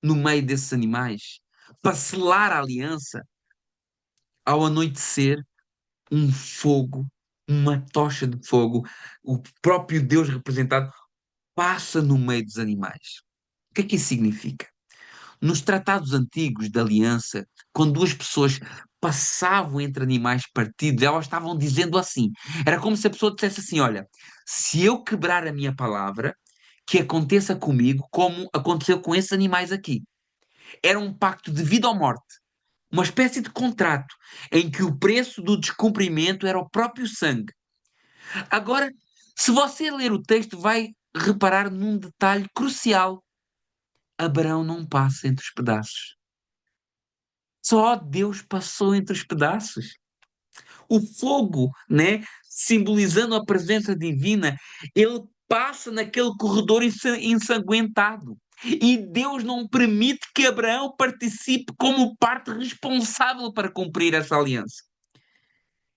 no meio desses animais, para selar a aliança, ao anoitecer, um fogo, uma tocha de fogo, o próprio Deus representado, passa no meio dos animais. O que é que isso significa? Nos tratados antigos de aliança, quando duas pessoas passavam entre animais partidos, elas estavam dizendo assim. Era como se a pessoa dissesse assim: olha, se eu quebrar a minha palavra, que aconteça comigo como aconteceu com esses animais aqui. Era um pacto de vida ou morte, uma espécie de contrato em que o preço do descumprimento era o próprio sangue. Agora, se você ler o texto, vai reparar num detalhe crucial: Abraão não passa entre os pedaços. Só Deus passou entre os pedaços. O fogo, né, simbolizando a presença divina, ele passa naquele corredor ensanguentado. E Deus não permite que Abraão participe como parte responsável para cumprir essa aliança.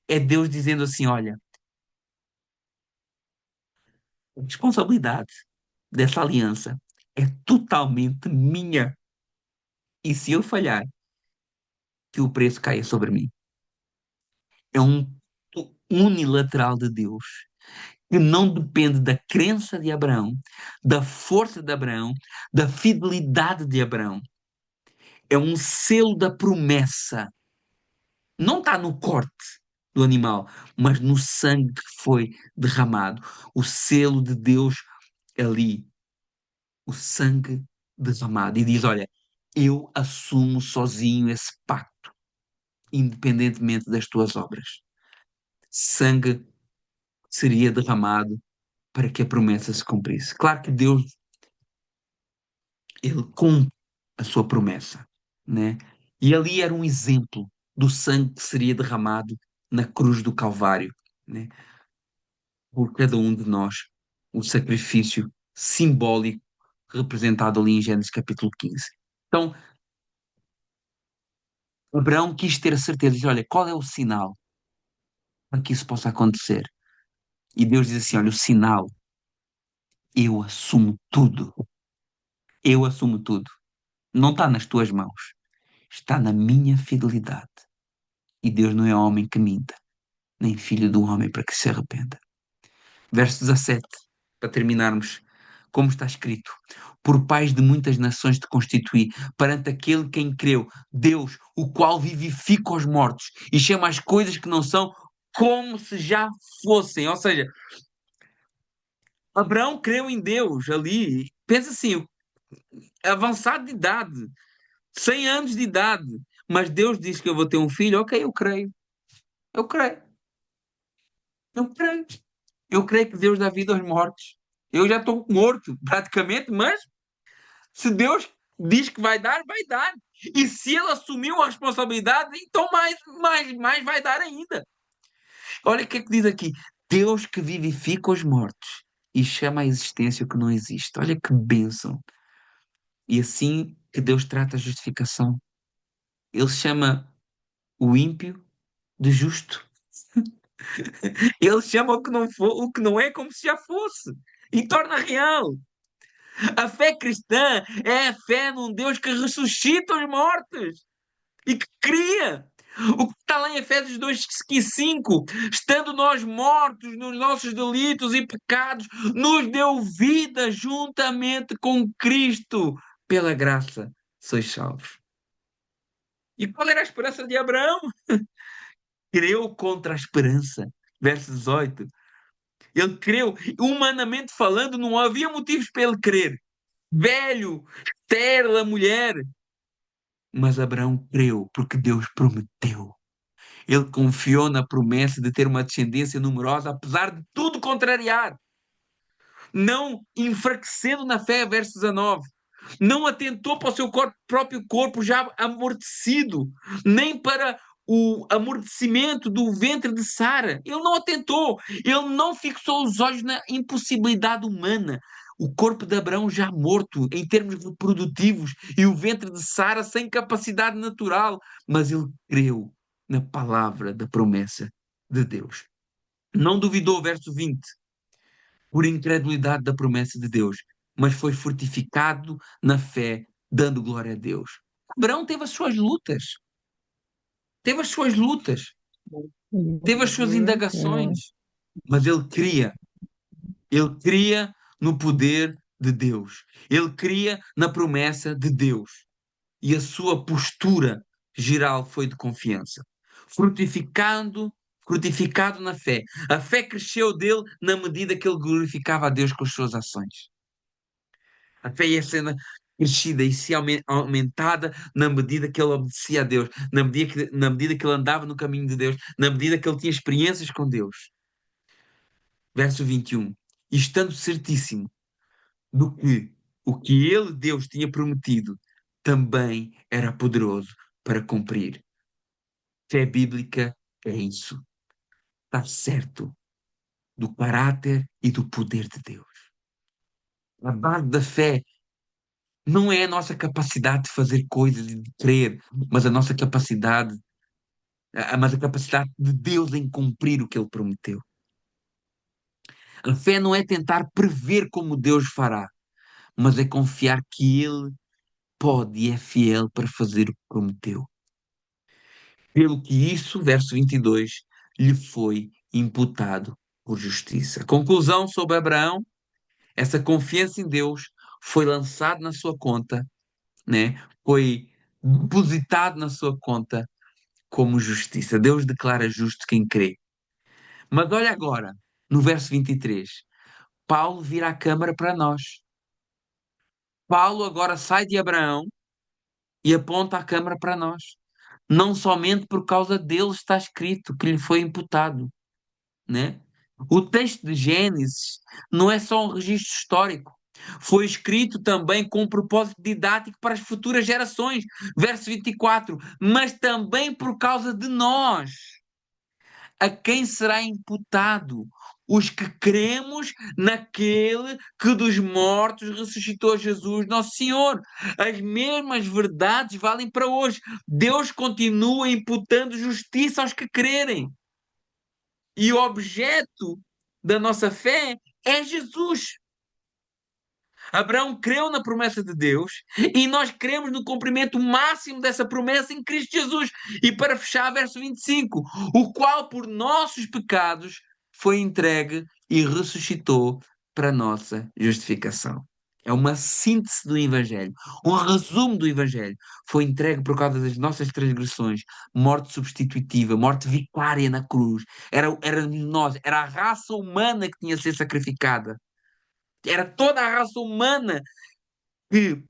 É Deus dizendo assim: olha, a responsabilidade dessa aliança é totalmente minha. E se eu falhar, que o preço caia sobre mim. É um unilateral de Deus que não depende da crença de Abraão, da força de Abraão, da fidelidade de Abraão. É um selo da promessa. Não está no corte do animal, mas no sangue que foi derramado. O selo de Deus ali, o sangue derramado. E diz: olha, eu assumo sozinho esse pacto, independentemente das tuas obras. Sangue seria derramado para que a promessa se cumprisse. Claro que Deus, ele cumpre a sua promessa, né? E ali era um exemplo do sangue que seria derramado na cruz do Calvário, né? Por cada um de nós, o sacrifício simbólico representado ali em Gênesis capítulo 15. Então, Abraão quis ter a certeza, diz, olha, qual é o sinal para que isso possa acontecer? E Deus diz assim, olha, o sinal, eu assumo tudo. Eu assumo tudo. Não está nas tuas mãos, está na minha fidelidade. E Deus não é homem que minta, nem filho do homem para que se arrependa. Verso 17, para terminarmos. Como está escrito: por pais de muitas nações te constituí, perante aquele quem creu, Deus, o qual vivifica os mortos e chama as coisas que não são como se já fossem. Ou seja, Abraão creu em Deus ali. Pensa assim, avançado de idade, 100 anos de idade, mas Deus diz que eu vou ter um filho, ok, eu creio. Eu creio. Eu creio. Eu creio que Deus dá vida aos mortos. Eu já estou morto, praticamente, mas se Deus diz que vai dar, vai dar. E se ele assumiu a responsabilidade, então mais vai dar ainda. Olha o que é que diz aqui. Deus que vivifica os mortos e chama à existência o que não existe. Olha que bênção. E assim que Deus trata a justificação. Ele chama o ímpio de justo. Ele chama o que não é como se já fosse. E torna real. A fé cristã é a fé num Deus que ressuscita os mortos e que cria. O que está lá em Efésios 2:5, estando nós mortos nos nossos delitos e pecados, nos deu vida juntamente com Cristo. Pela graça sois salvos. E qual era a esperança de Abraão? Creu contra a esperança. Verso 18. Ele creu, humanamente falando, não havia motivos para ele crer. Velho, estéril a mulher. Mas Abraão creu porque Deus prometeu. Ele confiou na promessa de ter uma descendência numerosa, apesar de tudo contrariar, não enfraquecendo na fé, verso 19. Não atentou para o seu próprio corpo já amortecido, nem para o amortecimento do ventre de Sara. Ele não atentou, ele não fixou os olhos na impossibilidade humana. O corpo de Abraão já morto em termos reprodutivos e o ventre de Sara sem capacidade natural, mas ele creu na palavra da promessa de Deus. Não duvidou, verso 20, por incredulidade da promessa de Deus, mas foi fortificado na fé, dando glória a Deus. Abraão teve as suas lutas, teve as suas lutas, teve as suas Uhum, é. indagações, mas ele cria no poder de Deus, ele cria na promessa de Deus, e a sua postura geral foi de confiança, frutificando, frutificado na fé. A fé cresceu dele na medida que ele glorificava a Deus com as suas ações. A fé ia sendo crescida e se aumentada na medida que ele obedecia a Deus, na medida que ele andava no caminho de Deus, na medida que ele tinha experiências com Deus. Verso 21. E estando certíssimo do que o que ele, Deus, tinha prometido, também era poderoso para cumprir. Fé bíblica é isso. Está certo do caráter e do poder de Deus. A base da fé não é a nossa capacidade de fazer coisas e de crer, mas a nossa capacidade, mas a capacidade de Deus em cumprir o que Ele prometeu. A fé não é tentar prever como Deus fará, mas é confiar que Ele pode e é fiel para fazer o que prometeu. Pelo que isso, verso 22, lhe foi imputado por justiça. Conclusão sobre Abraão: essa confiança em Deus foi lançada na sua conta, né? Foi depositado na sua conta como justiça. Deus declara justo quem crê. Mas olha agora, no verso 23, Paulo vira a câmara para nós. Paulo agora sai de Abraão e aponta a câmara para nós. Não somente por causa dele está escrito que lhe foi imputado, né? O texto de Gênesis não é só um registro histórico. Foi escrito também com um propósito didático para as futuras gerações. Verso 24. Mas também por causa de nós, a quem será imputado? Os que cremos naquele que dos mortos ressuscitou Jesus, nosso Senhor. As mesmas verdades valem para hoje. Deus continua imputando justiça aos que crerem. E o objeto da nossa fé é Jesus. Abraão creu na promessa de Deus e nós cremos no cumprimento máximo dessa promessa em Cristo Jesus. E para fechar, verso 25: o qual por nossos pecados foi entregue e ressuscitou para nossa justificação. É uma síntese do Evangelho, um resumo do Evangelho. Foi entregue por causa das nossas transgressões, morte substitutiva, morte vicária na cruz. Era nós, era a raça humana que tinha de ser sacrificada. Era toda a raça humana que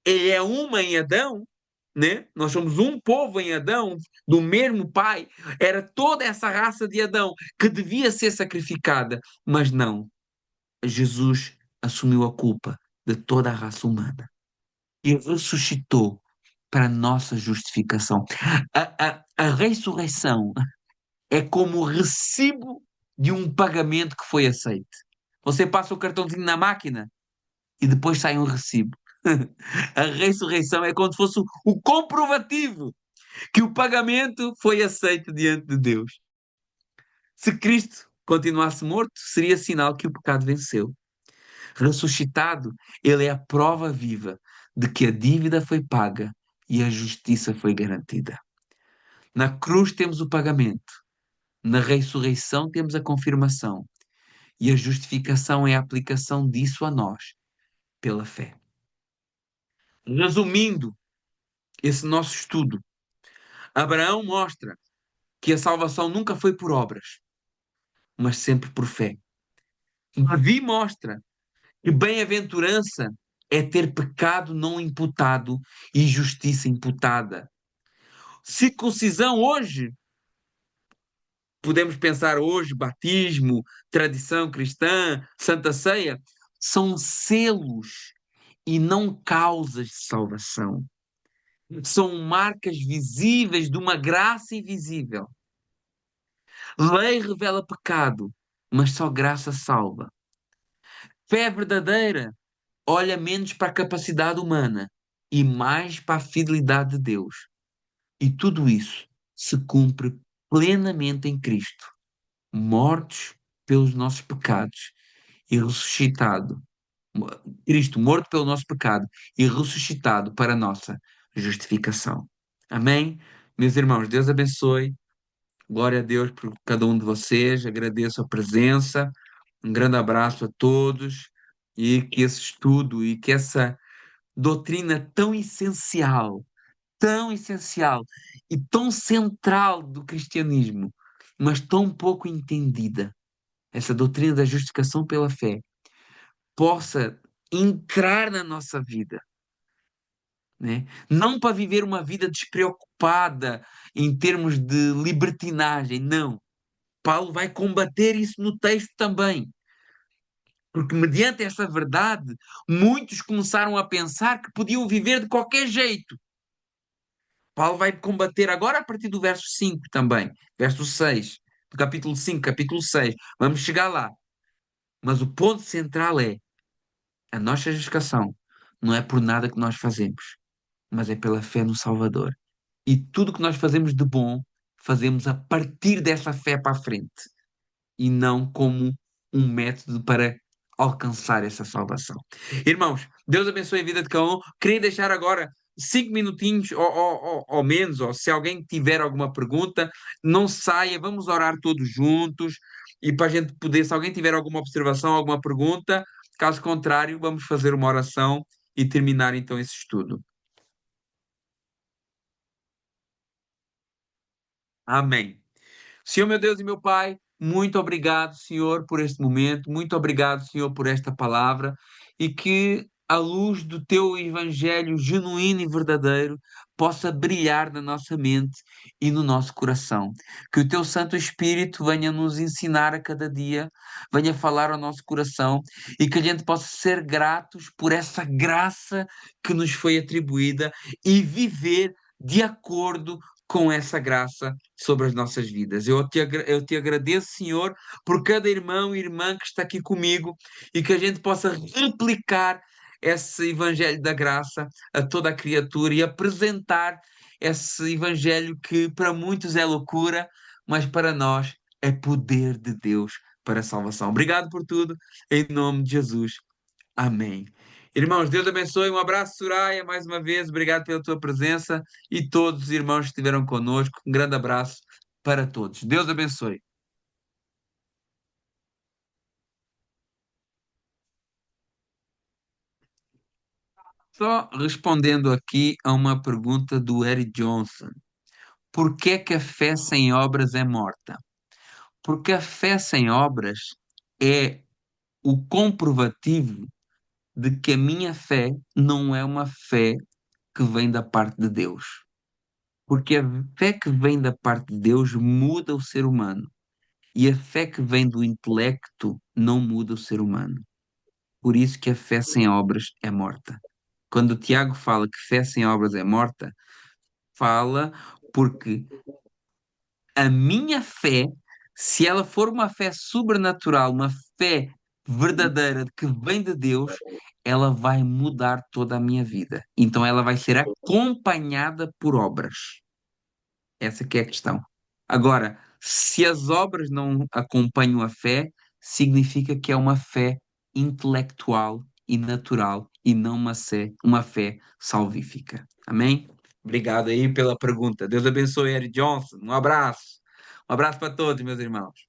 é uma em Adão, né? Nós somos um povo em Adão, do mesmo pai. Era toda essa raça de Adão que devia ser sacrificada, mas não. Jesus assumiu a culpa de toda a raça humana e ressuscitou para a nossa justificação. A ressurreição é como o recibo de um pagamento que foi aceito. Você passa o cartãozinho na máquina e depois sai um recibo. A ressurreição é como se fosse o comprovativo que o pagamento foi aceito diante de Deus. Se Cristo continuasse morto, seria sinal que o pecado venceu. Ressuscitado, ele é a prova viva de que a dívida foi paga e a justiça foi garantida. Na cruz temos o pagamento, na ressurreição temos a confirmação e a justificação é a aplicação disso a nós, pela fé. Resumindo esse nosso estudo, Abraão mostra que a salvação nunca foi por obras, mas sempre por fé. Davi mostra que bem-aventurança é ter pecado não imputado e justiça imputada. Circuncisão hoje podemos pensar hoje, batismo, tradição cristã, Santa Ceia, são selos e não causas de salvação. São marcas visíveis de uma graça invisível. Lei revela pecado, mas só graça salva. Fé verdadeira olha menos para a capacidade humana e mais para a fidelidade de Deus. E tudo isso se cumpre plenamente em Cristo, mortos pelos nossos pecados e ressuscitado. Cristo morto pelo nosso pecado e ressuscitado para a nossa justificação. Amém? Meus irmãos, Deus abençoe. Glória a Deus por cada um de vocês. Agradeço a presença. Um grande abraço a todos e que esse estudo e que essa doutrina tão essencial e tão central do cristianismo, mas tão pouco entendida, essa doutrina da justificação pela fé, possa entrar na nossa vida, né? Não para viver uma vida despreocupada em termos de libertinagem, não. Paulo vai combater isso no texto também. Porque, mediante essa verdade, muitos começaram a pensar que podiam viver de qualquer jeito. Paulo vai combater agora a partir do verso 5 também, verso 6 do capítulo 5, capítulo 6. Vamos chegar lá. Mas o ponto central é a nossa justificação. Não é por nada que nós fazemos, mas é pela fé no Salvador. E tudo que nós fazemos de bom, fazemos a partir dessa fé para a frente e não como um método para alcançar essa salvação. Irmãos, Deus abençoe a vida de cada um. Queria deixar agora 5 minutinhos ou menos, ou se alguém tiver alguma pergunta, não saia, vamos orar todos juntos e para a gente poder, se alguém tiver alguma observação, alguma pergunta, caso contrário, vamos fazer uma oração e terminar então esse estudo. Amém. Senhor, meu Deus e meu Pai, muito obrigado, Senhor, por este momento, muito obrigado, Senhor, por esta palavra e que a luz do teu evangelho genuíno e verdadeiro possa brilhar na nossa mente e no nosso coração. Que o teu Santo Espírito venha nos ensinar a cada dia, venha falar ao nosso coração e que a gente possa ser gratos por essa graça que nos foi atribuída e viver de acordo com essa graça sobre as nossas vidas. Eu te agradeço, Senhor, por cada irmão e irmã que está aqui comigo e que a gente possa replicar esse Evangelho da graça a toda a criatura e apresentar esse Evangelho que para muitos é loucura, mas para nós é poder de Deus para a salvação. Obrigado por tudo, em nome de Jesus. Amém. Irmãos, Deus abençoe. Um abraço, Soraya, mais uma vez. Obrigado pela tua presença e todos os irmãos que estiveram conosco. Um grande abraço para todos. Deus abençoe. Só respondendo aqui a uma pergunta do Eric Johnson. Por que que a fé sem obras é morta? Porque a fé sem obras é o comprovativo de que a minha fé não é uma fé que vem da parte de Deus. Porque a fé que vem da parte de Deus muda o ser humano. E a fé que vem do intelecto não muda o ser humano. Por isso que a fé sem obras é morta. Quando o Tiago fala que fé sem obras é morta, fala porque a minha fé, se ela for uma fé sobrenatural, uma fé verdadeira que vem de Deus, ela vai mudar toda a minha vida. Então ela vai ser acompanhada por obras. Essa que é a questão. Agora, se as obras não acompanham a fé, significa que é uma fé intelectual e natural e não uma fé salvífica. Amém? Obrigado aí pela pergunta. Deus abençoe, Eric Johnson. Um abraço. Um abraço para todos, meus irmãos.